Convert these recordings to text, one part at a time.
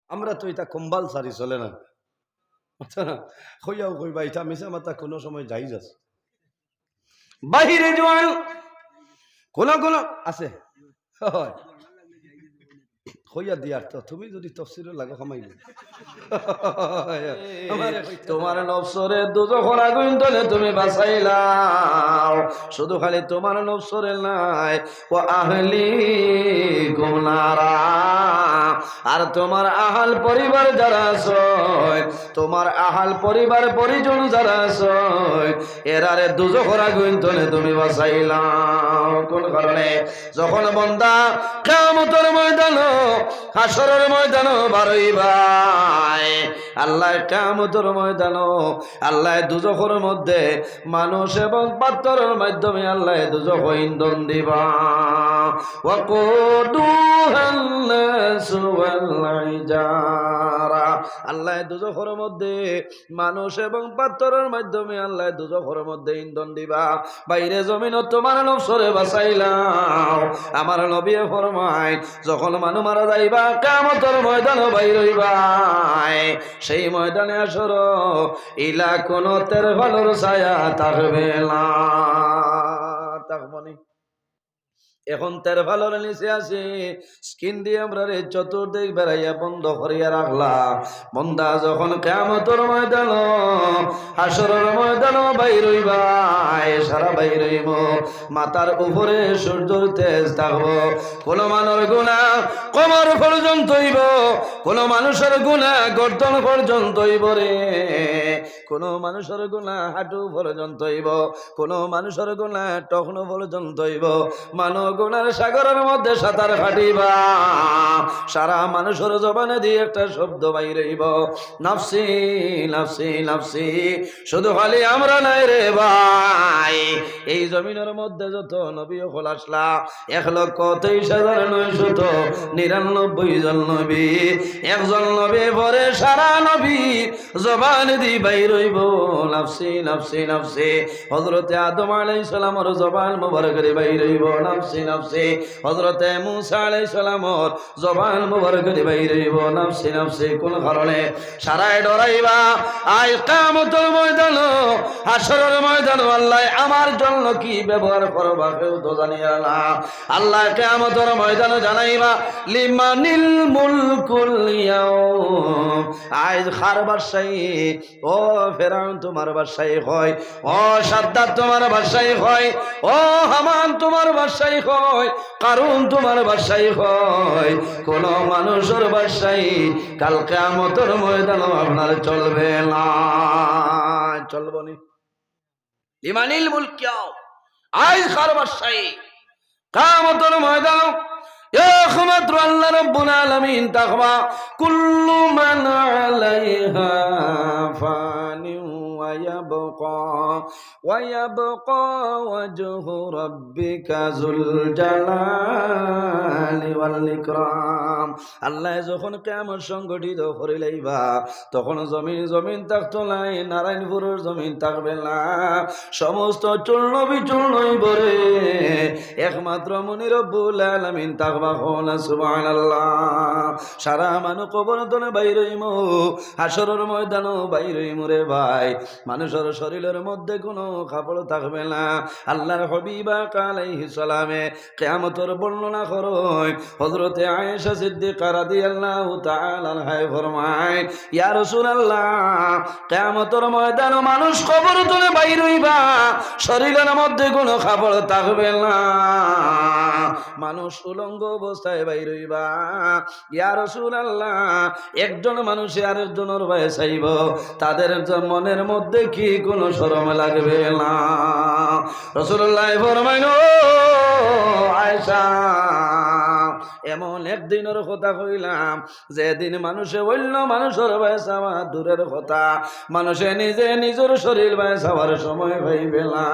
আমরা তো এটা কম্পালসারি চলে না, বুঝছো না? কইয়াও কইবা এটা মিশা মাথা কোনো সময় যাইজ আছে। বাহিরে জোয়ান কোন কোন আছে হয় কইয়া দিয়ার তো তুমি যদি তফসিরে লাগো খামাইলে তোমার নফসরে দুজখের আগুন তলে তুমি বাঁচাইলাও। শুধু খালি তোমার নফসরে নাই, ও আহলি গুমনারা, আর তোমার আহাল পরিবার যারা আছে, তোমার আহাল পরিবার পরিজন যারা আছে, এরারে দুজখের আগুন তলে তুমি বাঁচাইলাও। কোন কারণে? যখন বান্দা কিয়ামতের ময়দানে, হাসরের ময়দানে বারইবাই, আল্লাহ কিয়ামতের ময়দানে আল্লাহ দুজখের মধ্যে মানুষ এবং পাথরের মাধ্যমে আল্লাহ দুজখ ইন্ধন দিবা। ওয়াকুদুহান নাসু ওয়াল হিজারা, আল্লাহ দুজখের মধ্যে মানুষ এবং পাথরের মাধ্যমে আল্লাহ দুজখের মধ্যে ইন্ধন দিবা। বাইরে জমিনত তোমার নফসরে বাঁচাইলাও। আমার নবী ফরমায় যখন মানুষ মারা যাইবা কিয়ামতের ময়দানে বাইর হইবাই, সেই ময়দানে আসর ইলা কোন তের ভালোর ছায়া থাকবে না। থাকবনি এখন তের ভালোর নিচে আছে স্কিন দিয়ে আমরা রে চতুর্দিক বেড়াইয়া বন্ধ করিয়া রাখলাম। বন্দা যখন কিয়ামতের ময়দান হাসরের ময়দান বাইর হইবাই, সারা বাইর হইব, মাথার উপরে সূর্যের তেজ থাকবো। কোন মানুষের গুনাহ কমর পর্যন্ত হইব, কোন মানুষের গুনাহ গর্দন পর্যন্ত হইব রে, কোন মানুষের গুনাহ হাঁটু পর্যন্ত হইব, কোন মানুষের গুনাহ টখন পর্যন্ত হইব। মানব গুনার সাগরের মধ্যে সাঁতার কাটিবা, সারা মানুষের জবানে দিয়ে একটা শব্দ বাইর হইব, নাফসি নাফসি নাফসি। শুধু খালি আমরা নাই রে ভাই, এই জমিনের মধ্যে যত নবী হল আসলা 1,23,999 জন নবী, একজন নবী পরে সারা নবী জবান দি বাইর হইব নাফসি নাফসি নাফসি। হযরতে আদম আলাইহিস সালামের জবান মুবারকের বাইর হইব নাফসি নাফসি। হযরতে মূসা আলাইহিস সালামের জবান মুবারকের বাইর হইব নাফসি নাফসি। কোন কারণে? সারায় ডরাইবা আই কিয়ামতের ময়দান, হাসরের ময়দান আল্লাহ আমার জন্য কি ব্যবহার করবা কেউ তো জানিয়া না। আল্লাহ কিয়ামতের ময়দানে জানাইবা লিমানিল মুলকুল ইয়াউম, আজ খার বাদশাহী, ও ফেরাউন তোমার বাদশাহী হয়, ও সাদ্দাত তোমার বাদশাহী হয়, ও হামান তোমার বাদশাহী হয়, কারুন তোমার বাদশাহী হয়। কোন মানুষের বাদশাহী কাল কিয়ামতের ময়দানে আপনার চলবে না, চলবনি। লিমানিল মুলক ইয়াউম, আজ খার বাদশাহী কিয়ামতের ময়দানে একমাত্র আল্লাহ রাব্বুল আলামিন তাকবা। কুল্লু মান আলাইহা ফানি ওয়া ইয়াবকা ওয়াজহু রাব্বিকা যুল জালালি ওয়াল ইকরাম। আল্লাহ যখন কিয়ামত সংগঠিত করে লইবা তখন জমিন থাকতো নাই, নারায়ণপুরের জমিন থাকবে না, সমস্ত চূর্ণ বিচূর্ণ হইব রে, একমাত্র মুনি রব্বুল আলামিন থাকবা। সুবহানাল্লাহ। সারা মানুষ কবর তলে বাইর হইম, হাসরের ময়দানও বাইর হইম রে ভাই। মানুষের শরীরের মধ্যে কোনো কাপড় থাকবে না। আল্লাহর হাবিব আলাইহিস সালামে কিয়ামতের বর্ণনা করেন, হযরতে আয়েশা সিদ্দিকা রাদিয়াল্লাহু তাআলা আনহা ফরমায়, ইয়া রাসূলুল্লাহ, কিয়ামতের ময়দানে মানুষ কবর তলে বাইর হইবা, শরীরের মধ্যে কোনো কাপড় থাকবে না, মানুষ উলঙ্গ অবস্থায় বাইর হইবা। ইয়া রাসূলুল্লাহ, একজন মানুষ আরেকজনের ভয়ে চাইব, তাদের মনের মধ্যে কি কোনো শরম লাগবে না? রাসূলুল্লাহ ফরমাইল, আয়েশা, এমন একদিনের কথা কইলাম যেদিন মানুষে অন্য মানুষের ভয়ে চাওয়া দূরের কথা, মানুষে নিজে নিজের শরীর ভয়ে চাওয়ার সময় পাইবে না।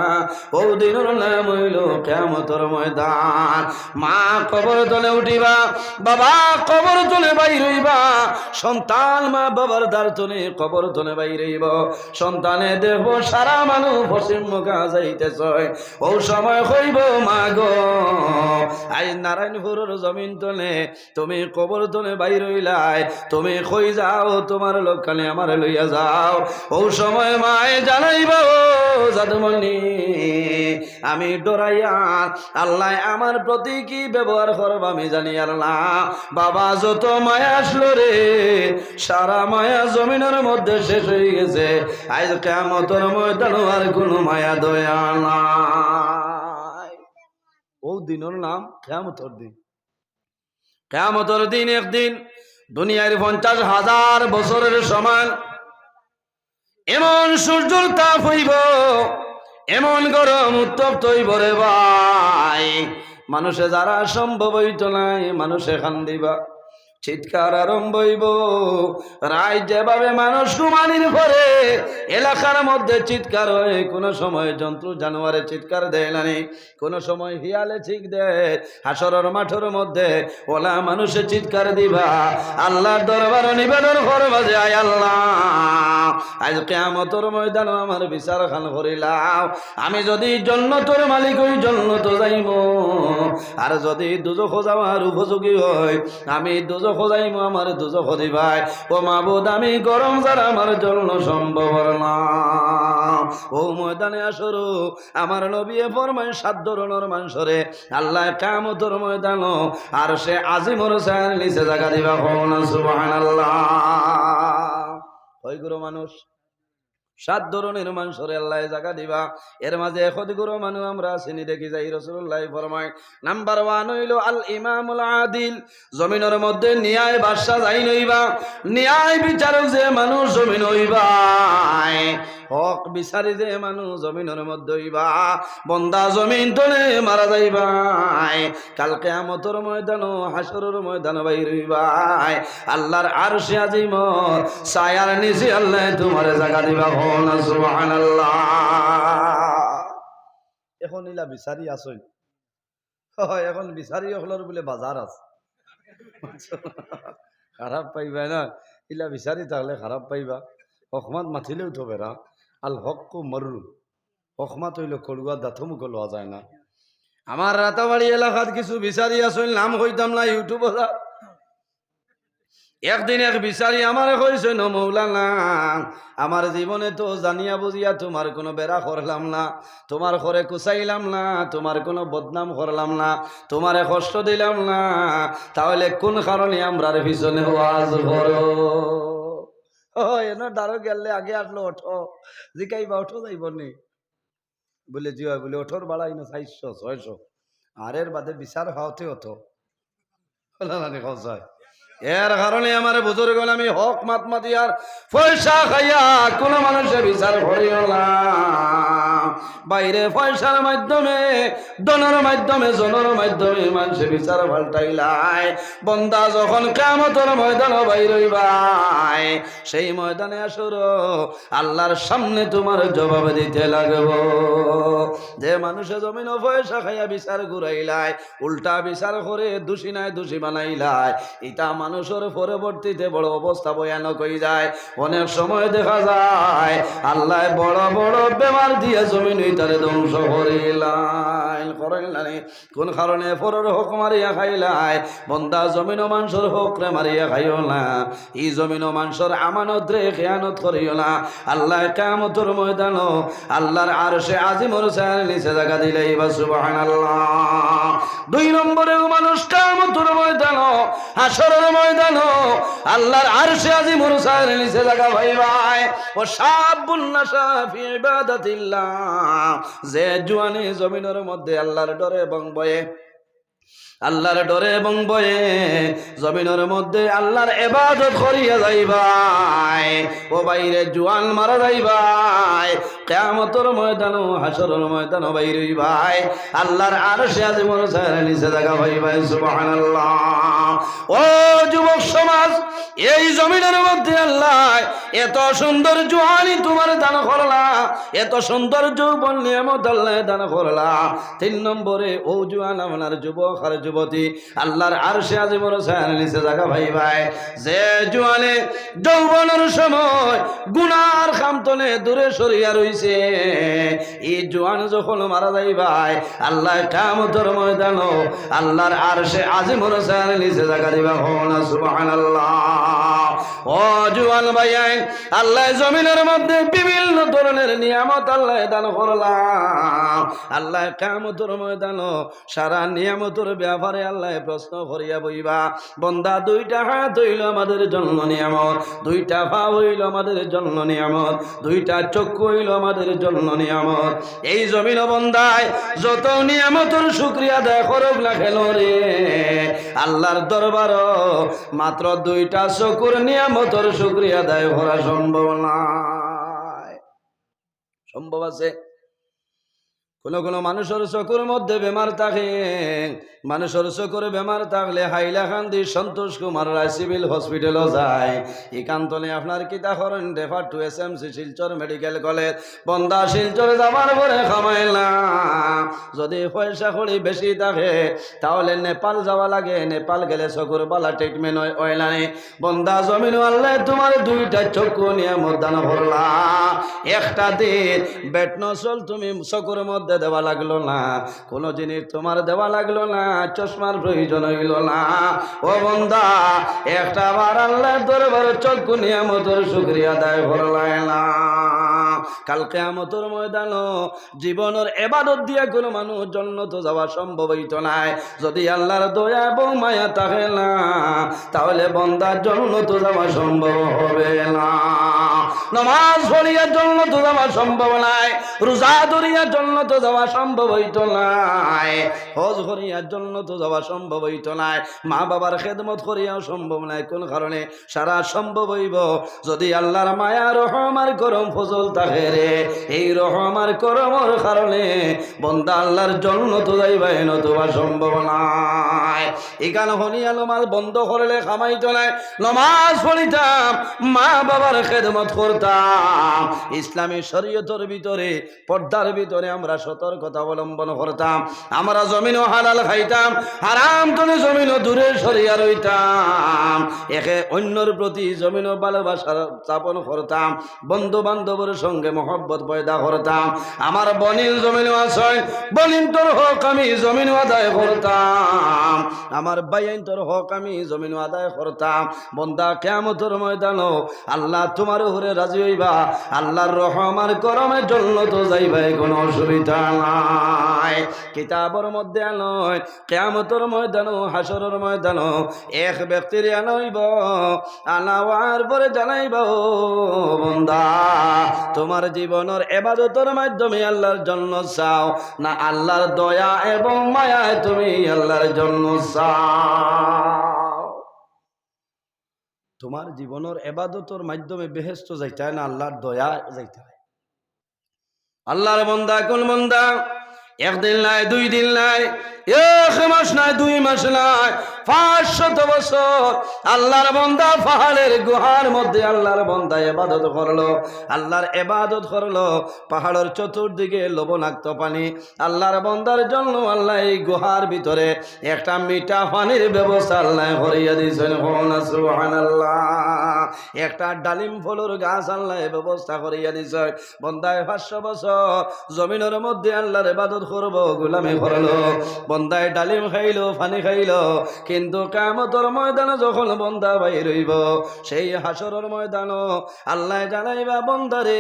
ও দিনের নাম হইল কিয়ামতের ময়দান। মা কবর তলে উঠিবা, বাবা কবর তলে বাইর হইবা, সন্তান মা বাবার দ্বার তলে কবর তলে বাইর হইব। সন্তানে দেখবো সারা মানুষ পশ্চিম মুখা যাইতেছ, ও সময় হইব মা গো আজ নারায়ণপুরের জমিন তলে তুমি কবর তলে বাইর হইলাই তুমি কই যাও তোমার লোকখানে আমার লইয়া যাও ও সময় মায়ে জানাইবা ও জাদুমণি আমি ডরাইয়া আল্লাহ আমার প্রতি কি ব্যবহার করব আমি জানি আল্লাহ বাবা যত মায়া আসলো রে সারা মায়া জমিনের মধ্যে শেষ হয়ে গেছে আজ কিয়ামতের ময়দানে আর কোনো মায়া দয়া নাই ও দিনের নাম কিয়ামতের দিন কিয়ামতের দিন একদিন দুনিয়ার 50,000 বছরের সমান এমন সূর্যের তাপ হইব এমন গরম উত্তপ্ত হইব রে ভাই মানুষে যারা সম্ভব হইত নাই মানুষে কান্দিবা চিৎকার আরম্ভ হইব রায় যেভাবে মানুষ ঘুমানির পরে এলাকার মধ্যে চিৎকার হয় কোন সময় জন্তু জানোয়ারে চিৎকার দেয় না কোন সময় হিয়ালে ঠিক দেয় হাসরের মাঠের মধ্যে ওলা মানুষে চিৎকার দিবা আল্লাহর দরবারে নিবেদন করবা যে আয় আল্লাহ আজ কিয়ামতের ময়দানে আমার বিচার খান করিলাও আমি যদি জান্নাতের মালিক হই জান্নাতে যাইমু আর যদি দুজখ যাওয়ার উপযোগী হয় আমি দুজখ যাইমু আমার দুজখ দিবাই ও মাবুদ আমি গরম যারা আমার জন্য সম্ভব না ও ময়দানে আসরু আমার নবী ফরমায় 7 ধরনের মানুষরে আল্লাহ কিয়ামতের ময়দান আর সে আজিমর সার নিচে জায়গা দিবা কোনা সুবহানাল্লাহ কয় গুরু মানুষ 7 ধরনের মানুষরে আল্লাহ জায়গা দিবা এর মাঝে 1 গুরু মানুষ আমরা চিনি দেখি যাই রাসূলুল্লাহ ফরমায় নাম্বার 1 হইল আল ইমামুল আদিল জমিনের মধ্যে ন্যায় বাদশা যাই নইবা ন্যায় বিচারক যে মানুষ জমিন হইবা হক বিচারি যে মানুষ জমিনের মধ্যে হইবা বন্দা জমিন তলে মারা যাইবা কাল কিয়ামতের ময়দান হাসরের ময়দান বাইর হইবা আল্লাহর আরশে আজিম ছায়ার নিচে আল্লাহ তোমারে জায়গা দিবা না সুবহানাল্লাহ এখন ইলা বিচারি আসই এখন বিচারি হলর বলে বাজার আছে খারাপ পাইবা না ইলা বিচারি থাকলে খারাপ পাইবা হকমাত মাথিলেও তো বেড়া আল হক মরু হকমাত হইল কড়ুয়া দাঁতমুখ লওয়া যায় না আমার রাতাবাড়ি এলাকাত কিছু বিচারি আসল নাম হইতাম না ইউটিউবে একদিন এক বিচারি আমার কইছে ন মৌলানা আমার জীবনে তো জানিয়া বুঝিয়া তোমার কোনো বেড়া করলাম না তোমার ঘরে কুচাইলাম না তোমার কোনো বদনাম করলাম না তোমারে কষ্ট দিলাম না তাহলে কোন কারণে আমরার পিছনে ওয়াজ করো এনে দাঁড়ো গেলে আগে আসলো ওঠো জিকাইবা ওঠো যাইব নি বলে জি হয় বলে ওঠোর বাড়াই না 400-600 আর এর বাদে বিচার হওয়াতে হতো এর কারণে আমার বুজুর্গ আমি হক মাতমাতি আর পয়সা খাইয়া কোন মানুষের বিচার করিও না বাইরে পয়সার মাধ্যমে দনের মাধ্যমে জনের মাধ্যমে মানুষের বিচার পাল্টাইলাই বন্দা যখন কিয়ামতের ময়দান বাইর হইবাই সেই ময়দানে আসর আল্লাহর সামনে তোমার জবাব দিতে লাগব যে মানুষে জমিন পয়সা খাইয়া বিচার ঘুরাইলাই উল্টা বিচার করে দোষী নাই দোষী বানাইলাই ইটা মানুষের পরবর্তীতে বড় অবস্থা ভয়ানক হয়ে যায় অনেক সময় দেখা যায় আল্লাহ বড় বড় বেমার দিয়ে জমিন তারে ধ্বংস করিলাই কোন কারণে পরের হক মারিয়া খাইলাই বন্দা জমিন ও মানুষের হক রে মারিয়া খাইও না এই জমিন ও মানুষের আমানত রে খেয়ানত করিও না আল্লাহ কিয়ামতের ময়দান আল্লাহর আরশে আজিমর ছায়ার নিচে জায়গা দিলেই বা সুবহানাল্লাহ 2 নম্বরে মানুষ কিয়ামতের ময়দান হাসরের ময়দান আল্লাহর আরশে আজিমর ছায়ার নিচে জায়গা ভাই ও শাবুন নাশা ফি ইবাদাতিল্লাহ যে জওয়ানি জমিনের মধ্যে আল্লাহর ডরে এবং ভয়ে আল্লাহর ডরে এবং ভয়ে জমিনের মধ্যে আল্লাহর ইবাদত করিয়া যাইবাই ও বাইরে জওয়ান মারা যাইবাই কিয়ামতের ময়দান হাসরের ময়দান বাইরে হইবাই আল্লাহর আরশে আজিমর ছায়ার নিচে জায়গা পাইবাই সুবহানাল্লাহ ও যুবক সমাজ এই জমিনের মধ্যে আল্লাহ এত সুন্দর জওয়ানি তোমার দান করলা এত সুন্দর যৌবন নিয়ামত আল্লাহ দান করলা 3 নম্বরে ও জওয়ান আপনার যুবক আর যুবতী আল্লাহর আরশে আজিমের ছায়ার নিচে জায়গা ভাই ভাই। যে জোয়ানে যৌবনের সময় গুনার খামতলে দূরে সরিয়া রইছে, এই জোয়ান যখন মারা যাই ভাই, আল্লাহ কিয়ামতের ময়দান আল্লাহর আরশে আজিমের ছায়ার নিচে জায়গা দিবা। হনা সুবহানাল্লাহ। ও জোয়ান ভাই, আল্লাহ জমিনের মধ্যে বিভিন্ন ধরনের নিয়ামত আল্লাহ দান করলাম। আল্লাহ কিয়ামতের ময়দান সারা নিয়ামতের ব্যাপারে আল্লাহ প্রশ্ন করিয়া বইবা, বন্দা দুইটা হাত হইল আমাদের জন্য নিয়ামত, দুইটা পা হইল আমাদের জন্য নিয়ামত, দুইটা চক্ষু হইল আমাদের জন্য নিয়ামত। এই জমিন বন্দায় যত নিয়ামতের শুকরিয়া দেয় করব না কেন রে, আল্লাহর দরবার মাত্র দুইটা চক্ষুর নিয়ামতের শুকরিয়া দেয় করা সম্ভব নয়। সম্ভব আছে? কোন কোন মানুষের চকুর মধ্যে বেমার থাকে, মানুষের চকুর বেমার থাকলে হাইলাকান্দি সন্তোষ কুমার রায় সিভিল হসপিটালও যায়। একান্তনে আপনার কিতা করেন refer to SMC Silchar medical college. বন্দা শিলচর যাবার পরে খামাইলাম, যদি পয়সা কড়ি বেশি থাকে তাহলে নেপাল যাওয়া লাগে, নেপাল গেলে চকুর বালা ট্রিটমেন্ট হয় না। বন্দা জমিন আল্লাহ তোমার দুইটা চক্ষু নিয়ামত দান করলা, একটা দিন বেট নসল তুমি চকুর মধ্যে দেওয়া লাগলো না, কোনো জিনিস তোমার দেওয়া লাগলো না, চশমার প্রয়োজন হইল না। ও বন্দা একটা বার আল্লাহর দরবারে চক্ষু নিয়ামতের শুকরিয়া আদায় করলাই না। কাল কিয়ামতের ময়দান জীবনের ইবাদত দিয়া কোনো মানুষ জান্নাত যাওয়া সম্ভব হইত না। যদি আল্লাহর দয়া এবং মায়া থাকে না, তাহলে বন্দার জান্নাত যাওয়া সম্ভব হবে না। নামাজ পড়িয়া জান্নাত যাওয়া সম্ভব নাই, রোজা ধরিয়া জান্নাত যাওয়া সম্ভব হইত না, হজ করিয়া জান্নাত যাওয়া সম্ভব হইত না, মা বাবার খেদমত করিয়াও সম্ভব নাই। কোন কারণে? সারা সম্ভব হইব যদি আল্লাহর মায়া রহম আর করম ফজল থাকে রে। এই রহম আর করমের কারণে বন্দা আল্লাহর জান্নাত যাইবা নতুবা সম্ভব নাই। এখানে হনিয়া নমাজ বন্ধ করলে খামাইত নাই, নমাজ পড়িতাম, মা বাবার খেদমত করতাম, ইসলামী শরীয়তের ভিতরে পর্দার ভিতরে আমরা সতর্কতা অবলম্বন করতাম, আমরা জমিনও হালাল খাইতাম, হারাম তনে জমিনও দূরে সরিয়া রইতাম, একে অন্যর প্রতি জমিনও ভালোবাসা স্থাপন করতাম, বন্ধু বান্ধবের সঙ্গে মহব্বত পয়দা করতাম। আমার বনিল জমিনও আছে, বনিল তোর হক আমি জমিনও আদায় করতাম, আমার বাইন তোর হক আমি জমিনও আদায় করতাম। বন্দা কিয়ামতের ময়দান আল্লাহ তোমার উপরে রাজি হইবা, আল্লাহর রহম আর করমের জন্য তো যাইবাই, কোনো অসুবিধা নাই। কিতাবের মধ্যে নয় কিয়ামতের ময়দান হাসরের ময়দান এক ব্যক্তির আনাইব, আনাওয়ার পরে জানাইব, বন্দা তোমার জীবনের ইবাদতের মাধ্যমে আল্লাহর জন্য চাও না আল্লাহর দয়া এবং মায়ায় তুমি আল্লাহর জন্য চাও? তোমার জীবনের ইবাদতের মাধ্যমে বেহেশত যাইতে হয় না আল্লাহর দয়া যাইতে হয়? আল্লাহর বান্দা কোন বান্দা একদিন নাই, দুই দিন নাই, এক মাস নাই, 2 মাস নাই, 500 বছর আল্লাহর বান্দা পাহাড়ের গুহার মধ্যে আল্লাহর বান্দা ইবাদত করলো, আল্লাহর ইবাদত করলো, পাহাড়ের চতুর্দিকে লবণাক্ত পানি, আল্লাহর বান্দার জন্য আল্লাহ এই গুহার ভিতরে একটা মিঠা পানির ব্যবস্থা আল্লাহ করিয়া দিয়েছেন। সুবহানাল্লাহ। একটা ডালিম ফলের গাছ আল্লাহ ব্যবস্থা করিয়া দিয়েছে। বান্দায় 500 বছর জমিনের মধ্যে আল্লাহর ইবাদত করবো, গোলামি করলো, বন্দায় ডালিম খাইলো, পানি খাইলো, কিন্তু কিয়ামতের ময়দানে যখন বন্দা বাইর হইব, সেই হাসরের ময়দান আল্লাহ জানাইবা, বন্দারে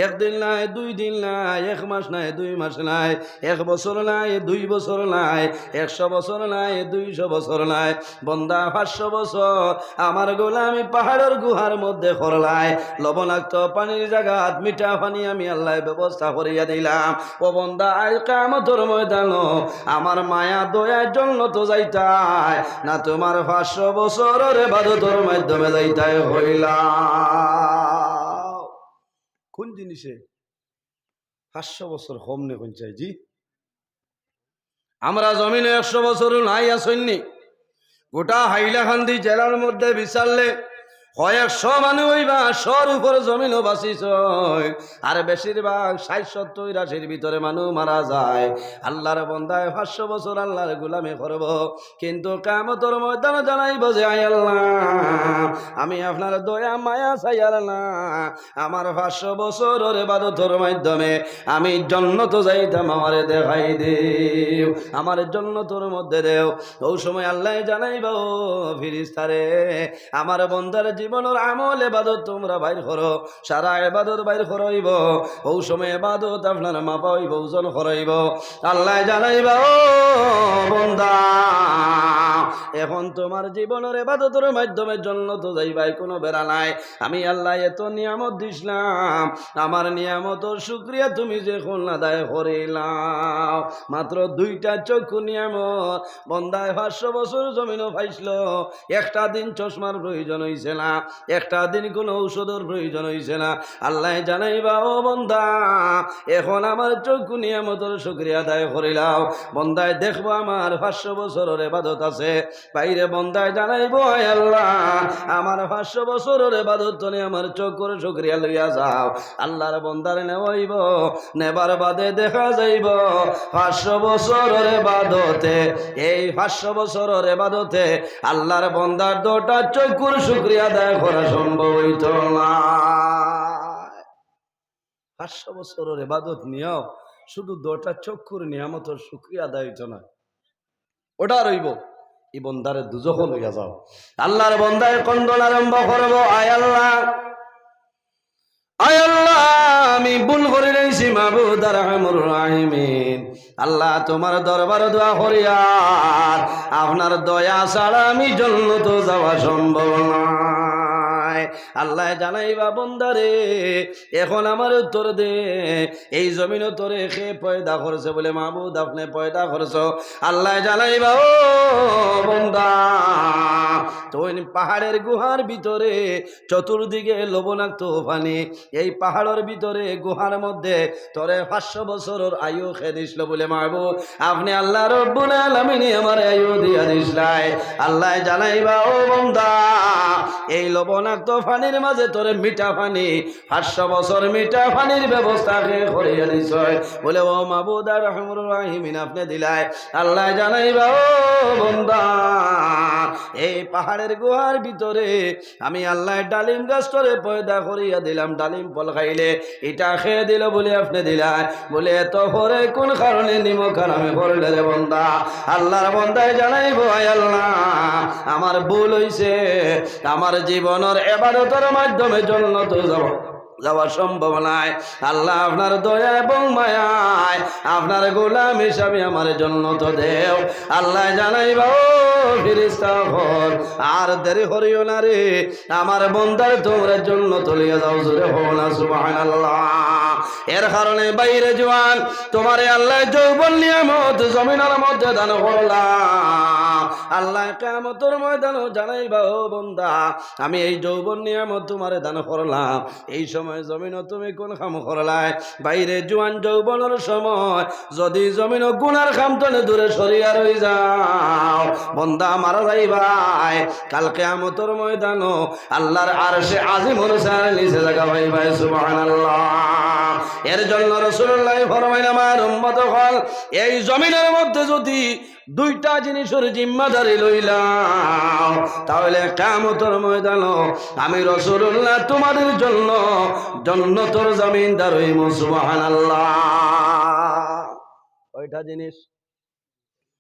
একদিন নাই, 2 দিন নাই, 1 মাস নাই, 2 মাস নাই, 1 বছর নাই, 2 বছর নাই, 100 বছর নাই, 200 বছর নাই, বন্দা 500 বছর আমার গোলামি পাহাড়ের গুহার মধ্যে করলাই, লবণাক্ত পানির জায়গা মিঠা পানি আমি আল্লাহ ব্যবস্থা করিয়া দিলাম। ও বন্দা আজ কিয়ামতের ময়দান আমার মায়া দয়ার জন্য তো যাইতাই না তোমার 500 বছরের ইবাদতের মাধ্যমে যাইতাই হইলা। কোন জিনিসে 500 বছর কম নে কোন চাই জি? আমরা জমিনে 100 বছর নাই আসেননি। গোটা হাইলাকান্দি জেলার মধ্যে বিচারলে কয়েকশো মানুষ হইবা শোর উপর জমিনও বাঁচিস আর বেশিরভাগ ৬০-৭০-৮০ ভিতরে মানুষ মারা যায়। আল্লাহর বন্দায় ৫০০ বছর আল্লাহর গোলামি করব, কিন্তু কিয়ামতের ময়দানে জানাইব যে আয় আল্লাহ, আমি আপনার দয়া মায়া চাই না, আমার ৫০০ বছরের ইবাদতের মাধ্যমে আমি জান্নাত যাইতাম, আমারে দেখাই দেও, আমার জান্নাতের মধ্যে দেও। ওই সময় আল্লাহ জানাইব, ও ফেরেশতারে, আমার বন্দার জীবনের আমল ইবাদত তোমরা বাইর করো, সারা ইবাদত বাইর করাইব। ওই সময় ইবাদত আপনার মাপা হইব, ওজন করাইব। আল্লাহ জানাইবা, ও বন্দা, এখন তোমার জীবনের ইবাদতের মাধ্যমে জান্নাত যাইবাই, কোনো বেড়া নাই। আমি আল্লাহ এত নিয়ামত দিছিলাম, আমার নিয়ামতের শুকরিয়া তুমি যে কোন আদায় করিলাম। মাত্র 2টা চক্ষু নিয়ামত বন্দায় ৫০০ বছর জমিনও পাইছিল। একটা দিন চশমার প্রয়োজন হইছে না, একটা দিন কোনো ঔষধের প্রয়োজন হইছে না। আল্লাহ জানাইবা, ও বন্দা, এখন আমার চক্ষু নিয়ামতের শুকরিয়া আদায় করিলাম। বন্দায় দেখবো আমার ৫০০ বছরের ইবাদত আছে। বাইরে বন্দায় জানাইবো, আয় আল্লাহ, আমার ৫০০ বছরের ইবাদত তুমি আমার চক্ষুর শুকরিয়া লইয়া যাও। আল্লাহর বন্দারে নেওয়াইব, নেবার বাদে দেখা যাইব ৫০০ বছরের ইবাদতে, এই ৫০০ বছরের ইবাদতে আল্লাহর বন্দার 2টা চক্ষুর শুকরিয়া আদায় করা সম্ভব হইত না। ৫০০ বছরের ইবাদত নিয়েও শুধু 2টা চক্ষুর নিয়ামতের শুকরিয়া আদায় হইত না, ওটা রইব। এই বন্দারে দুজখ লইয়া যাও। আল্লাহর বন্দায় কন্দন আরম্ভ করব, আয় আল্লাহ, আয় আল্লাহ, আমি ভুল করে রয়েছি, মাবুদ আর রহমুর রাহিমিন। আল্লাহ তোমার দরবারে দোয়া করি, আর আপনার দয়া ছাড়া আমি জান্নাত যাওয়া সম্ভব নয়। আল্লাহ জানাইবা, বন্দারে, এখন আমার উত্তর দে, এই জমিনও তোরে খে পয়দা করছে বলে মাবুদ আপনি পয়দা করছো। আল্লাহ জানাইবা, ও বন্দা, তুই পাহাড়ের গুহার ভিতরে চতুর্দিকে লবণাক্ত পানি, এই পাহাড়ের ভিতরে গুহার মধ্যে তোরে ৫০০ বছরের আয়ু খেয়ে দিছিল বলে মাহবুব আপনি আল্লাহ রব্বুল আলামিন আমার আয়ু দিয়া দিছলাই। আল্লাহ জানাইবা, ও বান্দা, এই লবণাক্ত পানির মাঝে তোরে মিঠা পানি ৫০০ বছর মিঠা পানির ব্যবস্থা করিয়া দিছ বলে, ও মাহবুদ আর রহমুর রাহিমিন আপনি দিলাই। আল্লাহ জানাইবা, ও বান্দা, এই পাহাড়ের গুহার ভিতরে আমি আল্লাহ ডালিম গাছ তোরে পয়দা করিয়া দিলাম, ডালিম ফল খাইলে এটা খেয়ে দিল বলে আপনি দিলাই। বলে এত পরে কোন কারণে নিমক আমি করলে রে বন্দা? আল্লাহর বন্দায় জানাইবো, আয় আল্লাহ, আমার ভুল হইছে, আমার জীবনের ইবাদতের মাধ্যমে জান্নাত যাওয়া সম্ভব নাই। আল্লাহ আপনার দয়া এবং মায়ায় আপনার গোলাম হিসাবে আমার জান্নাত দেও। আল্লাহ জানাইবা, ও ফেরেশতা হল, আর দেরি করিও না রে, আমার বন্দার তোমরা জান্নাত লইয়া যাও। জোরে হও না সুবহানাল্লাহ। এর কারণে বাইরে জওয়ান তোমারে আল্লাহ যৌবন নিয়ামত জমিনের মধ্যে দান করলাম। আল্লাহ কিয়ামতের ময়দানে জানাইবা, ও বান্দা, আমি এই যৌবন নিয়ামত তোমারে দান করলাম, এই সময় জমিনও তুমি কোন কাম করলাই? বাইরে জোয়ান যৌবনের সময় যদি জমিন গুনার কাম তলে দূরে সরিয়া রই যাও, বন্দা মারা যাইবাই, কাল কিয়ামতের ময়দানে আল্লাহর আরশে আজিমুর সারে নিচে জায়গা পাইবাই। সুবহানাল্লাহ। এর জন্য রাসূলুল্লাহ ফরমাইলেন, আমার উম্মত হল, এই জমিনের মধ্যে যদি 2টা জিনিসের জিম্মাদারি লইলাম, তাহলে কিয়ামতের ময়দানে আমি রাসূলুল্লাহ তোমাদের জন্য জান্নাতের জমিনদার হইব। সুবহানাল্লাহ। কয়টা জিনিস?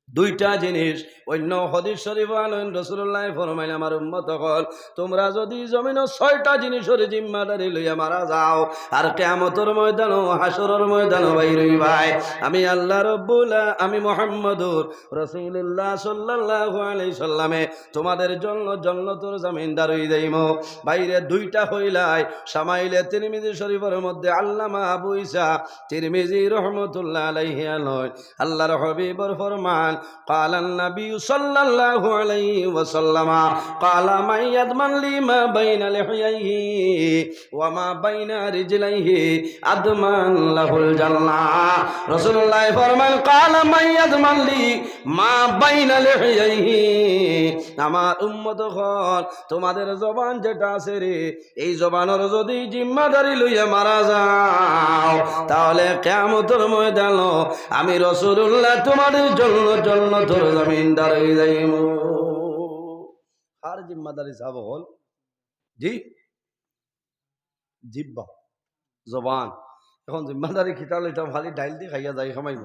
2টা জিনিস। অন্য হাদিস শরীফ আলেন রাসূলুল্লাহ ফরমাইলেন, আমার উম্মত হল, তোমরা যদি জমিনে 6টা জিনিসের জিম্মাদারি লইয়া মারা যাও, আর কিয়ামতের ময়দানে হাসরের ময়দানে বাইর হইবাই, আমি আল্লাহ রব্বুল আমি মুহাম্মদুর রাসূলুল্লাহ সাল্লাল্লাহু আলাইহি সাল্লামে তোমাদের জন্য জান্নাতের জমিনদার হই যাইম। বাইরে 2টা হইলাই শামাইলে তিরমিজি শরীফের মধ্যে আল্লামা আবু ঈসা তিরমিজি রাহমাতুল্লাহ আলাইহি আল্লাহর হাবিবর ফরমান, قال النبي صلى الله عليه وسلم قال من يضمن لي ما بين لحييه وما بين رجليه أضمن له الجنة رسول الله فرمان قال من يضمن لي ما بين لحييه আমার উম্মত হল তোমাদের জবান যেটা আছে রে এই জবানের যদি জিম্মাদারি লইয়া মারা যাও তাহলে কিয়ামতের ময়দান আমি রাসূলুল্লাহ তোমাদের জন্য জান্নাতুল জমিনদার হয়ে যাইব আর জিম্মাদারি যাব হল জি জিব্বা জবান এখন জিম্মাদারি খিতা লইতাম খালি ডাইল দিয়ে খাইয়া যাই খামাইব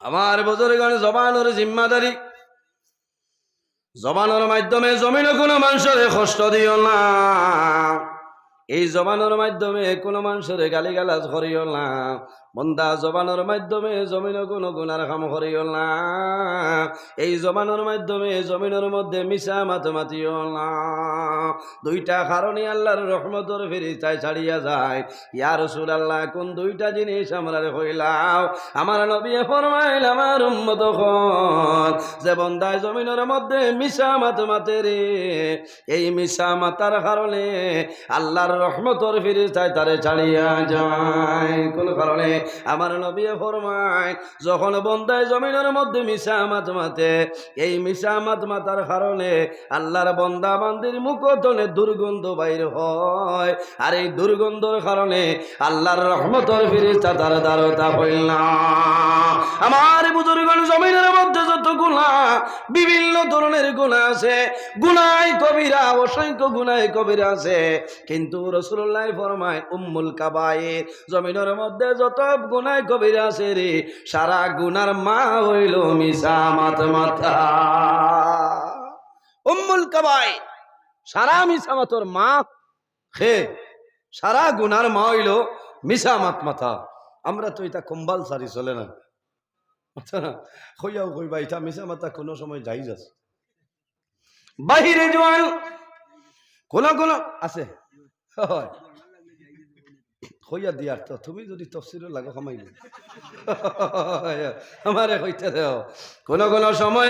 আমার বুজুর্গগণ জবানের জিম্মাদারি জবানের মাধ্যমে জমিনে কোনো মানুষের কষ্ট দিও না এই জবানের মাধ্যমে কোনো মানুষের গালিগালাজ করিও না বন্দা জবানের মাধ্যমে জমিনে কোনো গুনার কাম করিও না এই জবানের মাধ্যমে জমিনের মধ্যে মিশা মাতিও না দুইটা কারণে আল্লাহর রহমতের ফেরেশতায় ছাড়িয়া যায় ইয়া রাসূলুল্লাহ কোন দুইটা জিনিস আমরারে কইলাও আমার নবী ফরমাইল আমার উম্মত হল যে বন্দায় জমিনের মধ্যে মিশা মাতে রে এই মিশা মাতার কারণে আল্লাহর রহমতের ফেরেশতায় তারে ছাড়িয়া যায় কোন কারণে আমার নবী ফরমায় যখন বন্দায় জমিনের মধ্যে মিশা মাতে এই মিশা মাতার কারণে আল্লাহর বন্দা বান্দির মুখতনে দুর্গন্ধ বাইর হয় আর এই দুর্গন্ধের কারণে আল্লাহর রহমতের ফেরেশতা তার দ্বারতা হইল না আমার বুজুর্গগণ জমিনের মধ্যে যত গুনাহ বিভিন্ন ধরনের গুনাহ আছে গুনাহ কবিরা অসংখ্য গুনাহ কবিরা আছে কিন্তু রাসূলুল্লাহ ফরমায় উম্মুল কাবায়ের জমিনের মধ্যে যত গুনাহ কবিরা আছে রে সারা গুনার মা হইল মিশা মাতা উম্মুল কাবায়ের সারা মিশা মাতর মা খে সারা গুনার মা হইল মিশা মাথা আমরা তো এটা কম্পালসারি চলে না আচ্ছা না হইয়াও কইবা এটা মিশা মাতা কোনো সময় যাই যাস বাহিরে জোয়ান কোন আছে হয় হইয়া দিয়ার তো তুমি যদি তফসিরও লাগো খামাইলে আমারে কইতে দেও কোন সময়